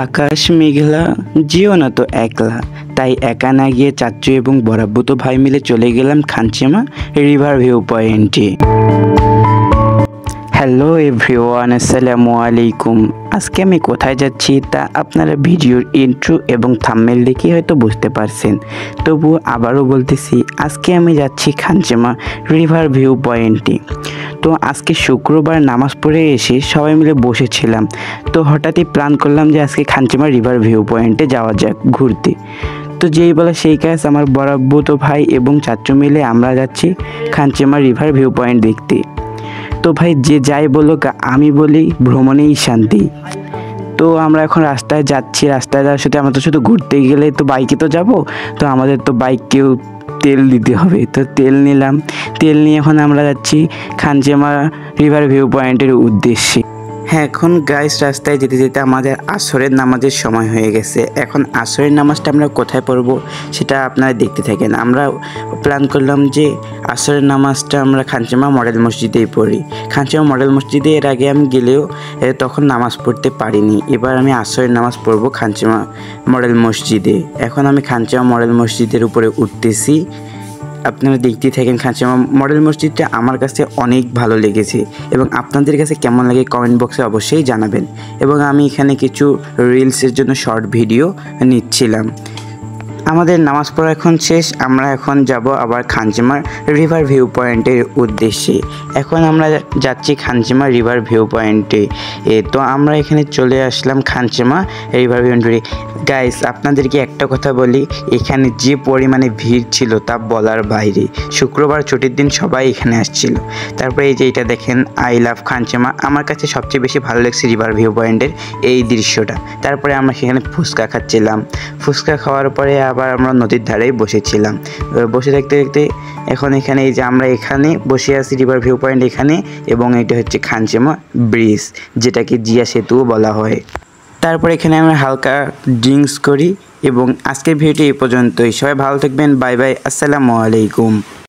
আকাশ মেঘলা, যেও না তো একলা। তাই একা না গিয়ে চাচ্চু এবং বড়াব্বু তো ভাই মিলে চলে গেলাম খানচিমা রিভার ভিউ পয়েন্টে। হ্যালো এভরিওয়ান, আসসালামু আলাইকুম। আজকে আমি কোথায় যাচ্ছি তা আপনারা ভিডিওর ইন্ট্রো এবং থাম্বনেল দেখে হয়তো বুঝতে পারছেন। তবুও আবারও বলতেছি, আজকে আমি যাচ্ছি খানচিমা রিভার ভিউ পয়েন্টে। তো আজকে শুক্রবার নামাজ পড়ে এসে সবাই মিলে বসেছিলাম। তো হঠাৎই প্ল্যান করলাম যে আজকে খানচিমা রিভার ভিউ পয়েন্টে যাওয়া যাক ঘুরতে। তো যেই বলে সেই কাজ, আমার বড়াব্বু তো ভাই এবং চাচ্চু মিলে আমরা যাচ্ছি খানচিমা রিভার ভিউ পয়েন্ট দেখতে। তো ভাই যে যাই বলুক, আমি বলি ভ্রমণেই শান্তি। তো আমরা এখন রাস্তায় যাচ্ছি, রাস্তায় যাওয়ার সাথে আমরা তো শুধু ঘুরতে গেলে তো বাইকে তো যাব, তো আমাদের তো বাইককেও তেল দিতে হবে। তো তেল নিলাম, তেল নিয়ে এখন আমরা যাচ্ছি খানচিমা রিভার ভিউ পয়েন্টের উদ্দেশ্যে। হ্যাঁ, এখন গাইস রাস্তায় যেতে যেতে আমাদের আসরের নামাজের সময় হয়ে গেছে। এখন আসরের নামাজটা আমরা কোথায় পড়ব সেটা আপনারা দেখতে থাকেন। আমরা প্ল্যান করলাম যে আসরের নামাজটা আমরা খানচিমা মডেল মসজিদেই পড়ি। খানচিমা মডেল মসজিদে এর আগে আমি গেলেও তখন নামাজ পড়তে পারিনি। এবার আমি আসরের নামাজ পড়ব খানচিমা মডেল মসজিদে। এখন আমি খানচিমা মডেল মসজিদের উপরে উঠতেছি, আপনারা দেখতে থাকেন। খানচিমা মডেল মসজিদটা আমার কাছে অনেক ভালো লেগেছে এবং আপনাদের কাছে কেমন লাগে কমেন্ট বক্সে অবশ্যই জানাবেন। এবং আমি এখানে কিছু রিলসের জন্য শর্ট ভিডিও নিচ্ছিলাম। আমাদের নামাজ পড়া এখন শেষ, আমরা এখন যাব আবার খানচিমা রিভার ভিউ পয়েন্টের উদ্দেশ্যে। এখন আমরা যাচ্ছি খানচিমা রিভার ভিউ পয়েন্টে। তো আমরা এখানে চলে আসলাম খানচিমা রিভার ভিউ পয়েন্টে। গাইস, আপনাদেরকে একটা কথা বলি, এখানে যে পরিমাণে ভিড় ছিল তা বলার বাইরে। শুক্রবার ছুটির দিন সবাই এখানে আসছিল। তারপরে এই যে এটা দেখেন, আই লাভ খানচিমা। আমার কাছে সবচেয়ে বেশি ভালো লাগছে রিভার ভিউ পয়েন্টের এই দৃশ্যটা। তারপরে আমরা সেখানে ফুচকা খাচ্ছিলাম। ফুচকা খাওয়ার পরে আবার আমরা নদীর ধারেই বসেছিলাম। বসে দেখতে দেখতে এখন এখানে এই যে আমরা এখানে বসে আছি রিভার ভিউ পয়েন্ট এখানে, এবং এটা হচ্ছে খানচিমা ব্রিজ, যেটাকে জিয়া সেতুও বলা হয়। তারপর এখানে আমরা হালকা ড্রিঙ্কস করি এবং আজকের ভিডিওটি এই পর্যন্তই। সবাই ভালো থাকবেন, বাই বাই, আসসালামু আলাইকুম।